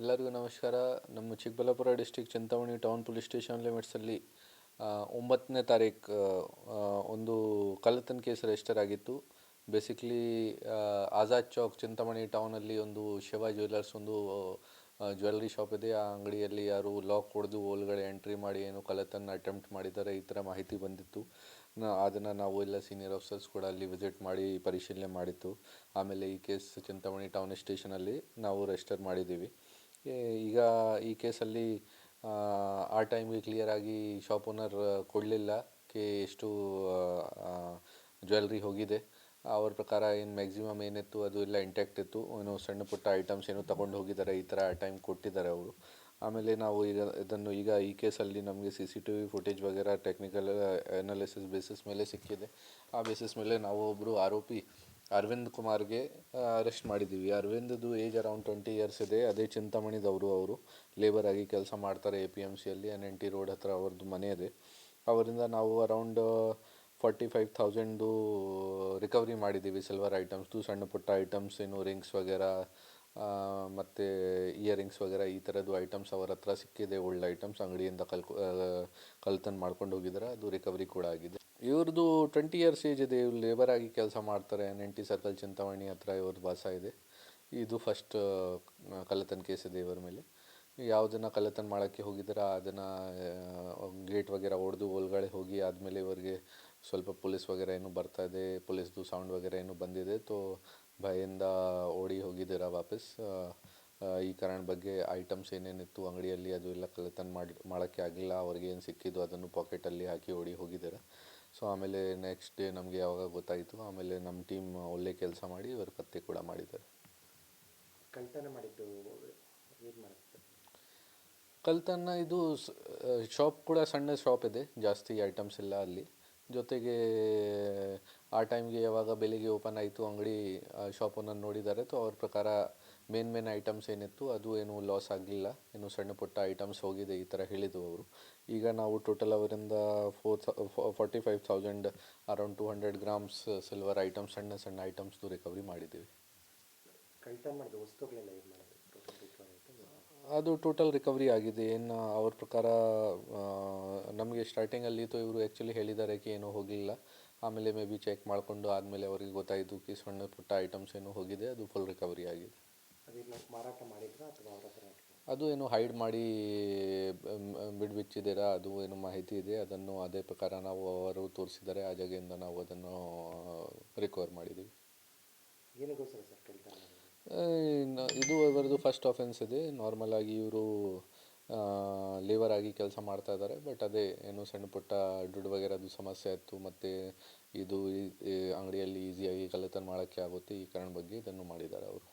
ಎಲ್ಲರಿಗೂ ನಮಸ್ಕಾರ. ನಮ್ಮ Chikkaballapur district Chintamani town police station ಲಿಮಿಟ್ಸಲ್ಲಿ 9ನೇ ತಾರೀಕು ಒಂದು ಕಳ್ಳತನ ಕೇಸ್ ರಿಜಿಸ್ಟರ್ ಆಗಿತ್ತು. ಬೇಸಿಕ್ಲಿ ಆಜಾದ್ ಚೌಕ್ ಚಿಂತಾಮಣಿ ಟೌನಲ್ಲಿ ಒಂದು ಶಿವ ಜ್ಯುವೆಲ್ಲರ್ಸ್ ಒಂದು ಜ್ಯುವೆಲ್ರಿ ಶಾಪ್ ಇದೆ. ಆ ಅಂಗಡಿಯಲ್ಲಿ ಯಾರು ಲಾಕ್ ಹೊಡೆದು ಒಳಗಡೆ ಎಂಟ್ರಿ ಮಾಡಿ ಏನು ಕಳ್ಳತನ ಅಟೆಂಪ್ಟ್ ಮಾಡಿದ್ದಾರೆ ಈ ಥರ ಮಾಹಿತಿ ಬಂದಿತ್ತು. ಅದನ್ನು ನಾವು ಎಲ್ಲ ಸೀನಿಯರ್ ಆಫೀಸರ್ಸ್ ಕೂಡ ಅಲ್ಲಿ ವಿಸಿಟ್ ಮಾಡಿ ಪರಿಶೀಲನೆ ಮಾಡಿತ್ತು. ಆಮೇಲೆ ಈ ಕೇಸ್ ಚಿಂತಾಮಣಿ ಟೌನ್ ಸ್ಟೇಷನಲ್ಲಿ ನಾವು ರಿಜಿಸ್ಟರ್ ಮಾಡಿದ್ದೀವಿ. ಈಗ ಈ ಕೇಸಲ್ಲಿ ಆ ಟೈಮ್ಗೆ ಕ್ಲಿಯರಾಗಿ ಶಾಪ್ ಓನರ್ ಕೊಡಲಿಲ್ಲ ಎಷ್ಟು ಜ್ಯುವೆಲ್ರಿ ಹೋಗಿದೆ. ಅವ್ರ ಪ್ರಕಾರ ಏನು ಮ್ಯಾಕ್ಸಿಮಮ್ ಏನಿತ್ತು ಅದು ಎಲ್ಲ ಇಂಟ್ಯಾಕ್ಟ್ ಇತ್ತು. ಏನು ಸಣ್ಣ ಪುಟ್ಟ ಐಟಮ್ಸ್ ಏನು ತೊಗೊಂಡು ಹೋಗಿದ್ದಾರೆ ಈ ಥರ ಟೈಮ್ ಕೊಟ್ಟಿದ್ದಾರೆ ಅವರು. ಆಮೇಲೆ ನಾವು ಈಗ ಈ ಕೇಸಲ್ಲಿ ನಮಗೆ CCTV ಫುಟೇಜ್ ವಗೇರ ಟೆಕ್ನಿಕಲ್ ಅನಾಲಿಸಿಸ್ ಬೇಸಿಸ್ ಮೇಲೆ ಸಿಕ್ಕಿದೆ. ಆ ಬೇಸಿಸ್ ಮೇಲೆ ನಾವು ಒಬ್ಬರು ಆರೋಪಿ ಅರವಿಂದ್ ಕುಮಾರ್ಗೆ ಅರೆಸ್ಟ್ ಮಾಡಿದ್ದೀವಿ. ಅರವಿಂದ್ದು ಏಜ್ ಅರೌಂಡ್ 20 ಇಯರ್ಸ್ ಇದೆ. ಅದೇ ಚಿಂತಾಮಣಿದವರು. ಅವರು ಲೇಬರ್ ಆಗಿ ಕೆಲಸ ಮಾಡ್ತಾರೆ APMCಯಲ್ಲಿ NNT ರೋಡ್ ಹತ್ರ ಅವ್ರದ್ದು ಮನೆ ಇದೆ. ಅವರಿಂದ ನಾವು ಅರೌಂಡ್ 45,000 ರಿಕವರಿ ಮಾಡಿದ್ದೀವಿ. ಸಿಲ್ವರ್ ಐಟಮ್ಸ್ದು ಸಣ್ಣ ಪುಟ್ಟ ಐಟಮ್ಸ್ ಏನು ರಿಂಗ್ಸ್ ವಗೇರ ಮತ್ತು ಇಯರಿಂಗ್ಸ್ ವಗೇರ ಈ ಥರದ್ದು ಐಟಮ್ಸ್ ಅವರ ಹತ್ರ ಸಿಕ್ಕಿದೆ. ಓಲ್ಡ್ ಐಟಮ್ಸ್ ಅಂಗಡಿಯಿಂದ ಕಳ್ತನ ಮಾಡ್ಕೊಂಡು ಹೋಗಿದ್ದಾರೆ. ಅದು ರಿಕವರಿ ಕೂಡ ಆಗಿದೆ. ಇವ್ರದ್ದು 20 ಇಯರ್ಸ್ ಏಜ್ ಇದೆ. ಇವ್ರು ಲೇಬರ್ ಆಗಿ ಕೆಲಸ ಮಾಡ್ತಾರೆ. NNT ಸರ್ಕಲ್ ಚಿಂತಾಮಣಿ ಹತ್ರ ಇವ್ರದ್ದು ವಾಸ ಇದೆ. ಇದು ಫಸ್ಟ್ ಕಳ್ಳತನ ಕೇಸ್ ಇದೆ ಇವರ ಮೇಲೆ. ಯಾವುದನ್ನು ಕಳ್ಳತನ ಮಾಡೋಕ್ಕೆ ಹೋಗಿದ್ದಾರೆ ಅದನ್ನು ಗೇಟ್ ವಗೇರ ಹೊಡೆದು ಒಳಗಡೆ ಹೋಗಿ ಆದಮೇಲೆ ಇವರಿಗೆ ಸ್ವಲ್ಪ ಪೊಲೀಸ್ ವಗೇರ ಏನು ಬರ್ತಾಯಿದೆ, ಪೊಲೀಸ್ದು ಸೌಂಡ್ ವಗೇರ ಏನು ಬಂದಿದೆ. ಭಯಿಂದ ಓಡಿ ಹೋಗಿದ್ದೀರಾ ವಾಪಸ್. ಈ ಕಾರಣ ಬಗ್ಗೆ ಐಟಮ್ಸ್ ಏನೇನಿತ್ತು ಅಂಗಡಿಯಲ್ಲಿ ಅದು ಎಲ್ಲ ಕಳ್ಳತನ ಮಾಡೋಕ್ಕೆ ಆಗಲಿಲ್ಲ. ಅವ್ರಿಗೆ ಏನು ಸಿಕ್ಕಿದ್ದು ಅದನ್ನು ಪಾಕೆಟಲ್ಲಿ ಹಾಕಿ ಓಡಿ ಹೋಗಿದ್ದಾರೆ. ಆಮೇಲೆ ನೆಕ್ಸ್ಟ್ ಡೇ ನಮಗೆ ಯಾವಾಗ ಗೊತ್ತಾಯಿತು, ಆಮೇಲೆ ನಮ್ಮ ಟೀಮ್ ಒಳ್ಳೆ ಕೆಲಸ ಮಾಡಿ ಇವರು ಪತ್ತೆ ಕೂಡ ಮಾಡಿದ್ದಾರೆ. ಕಳ್ಳತನ ಮಾಡಿದ್ದು ಏನು ಮಾಡುತ್ತೆ? ಕಳ್ಳತನ ಇದು ಶಾಪ್ ಕೂಡ ಸಣ್ಣ ಶಾಪ್ ಇದೆ, ಜಾಸ್ತಿ ಐಟಮ್ಸ್ ಇಲ್ಲ ಅಲ್ಲಿ. ಜೊತೆಗೆ ಆ ಟೈಮ್ಗೆ ಯಾವಾಗ ಬೆಳಿಗ್ಗೆ ಓಪನ್ ಆಯಿತು ಅಂಗಡಿ, ಶಾಪ್ ಓನರ್ ನೋಡಿದ್ದಾರೆ. ಅವ್ರ ಪ್ರಕಾರ ಮೇನ್ ಐಟಮ್ಸ್ ಏನಿತ್ತು ಅದು ಏನು ಲಾಸ್ ಆಗಲಿಲ್ಲ. ಏನು ಸಣ್ಣ ಪುಟ್ಟ ಐಟಮ್ಸ್ ಹೋಗಿದೆ ಈ ಥರ ಹೇಳಿದ್ದು ಅವರು. ಈಗ ನಾವು ಟೋಟಲ್ ಅವರಿಂದ 45,000 ಅರೌಂಡ್ 200 ಗ್ರಾಮ್ಸ್ ಸಿಲ್ವರ್ ಐಟಮ್ಸ್ ಸಣ್ಣ ಐಟಮ್ಸ್ದು ರಿಕವರಿ ಮಾಡಿದ್ದೀವಿ. ಕಳ್ಳತನ ಮಾಡಿದ ವಸ್ತುಗಳೆಲ್ಲ ಏನು ಮಾಡಿದೆ? ಅದು ಟೋಟಲ್ ರಿಕವರಿ ಆಗಿದೆ. ಏನು ಅವ್ರ ಪ್ರಕಾರ ನಮಗೆ ಸ್ಟಾರ್ಟಿಂಗಲ್ಲಿ ಇವರು ಆ್ಯಕ್ಚುಲಿ ಹೇಳಿದ್ದಾರೆ ಏನೂ ಹೋಗಲಿಲ್ಲ. ಆಮೇಲೆ ಮೇ ಬಿ ಚೆಕ್ ಮಾಡಿಕೊಂಡು ಆದಮೇಲೆ ಅವರಿಗೆ ಗೊತ್ತಾಯಿತು ಸಣ್ಣ ಪುಟ್ಟ ಐಟಮ್ಸ್ ಏನೂ ಹೋಗಿದೆ. ಅದು ಫುಲ್ ರಿಕವರಿ ಆಗಿದೆ. ಅದನ್ನು ಮಾರಾಟ ಮಾಡಿದ್ರಾ ಅಥವಾ ಅವರ ಹತ್ರ? ಅದು ಏನು ಹೈಡ್ ಮಾಡಿ ಬಿಚ್ಚಿದ್ದೀರಾ ಅದು ಏನು ಮಾಹಿತಿ ಇದೆ. ಅದನ್ನು ಅದೇ ಪ್ರಕಾರ ನಾವು ಅವರು ತೋರಿಸಿದ್ದಾರೆ. ಆ ಜಾಗೆಯಿಂದ ನಾವು ಅದನ್ನು ರಿಕವರ್ ಮಾಡಿದ್ದೀವಿ. ಏನಕ್ಕೋಸ್ಕರ ಸರ್ ಕಳ್ಳತನ? ಇದು ಅವರದ್ದು ಫಸ್ಟ್ ಆಫೆನ್ಸ್ ಇದೆ. ನಾರ್ಮಲ್ ಆಗಿ ಇವರು ಲೇಬರ್ ಆಗಿ ಕೆಲಸ ಮಾಡ್ತಾ ಇದ್ದಾರೆ. ಬಟ್ ಅದೇ ಏನು ಸಣ್ಣ ಪುಟ್ಟ ದುಡ್ಡು ವಗೇರದ್ದು ಸಮಸ್ಯೆ ಇತ್ತು. ಮತ್ತು ಇದು ಅಂಗಡಿಯಲ್ಲಿ ಈಸಿಯಾಗಿ ಕಳ್ಳತನ ಮಾಡೋಕ್ಕೆ ಆಗುತ್ತೆ. ಈ ಕಾರಣ ಬಗ್ಗೆ ಇದನ್ನು ಮಾಡಿದ್ದಾರೆ ಅವರು.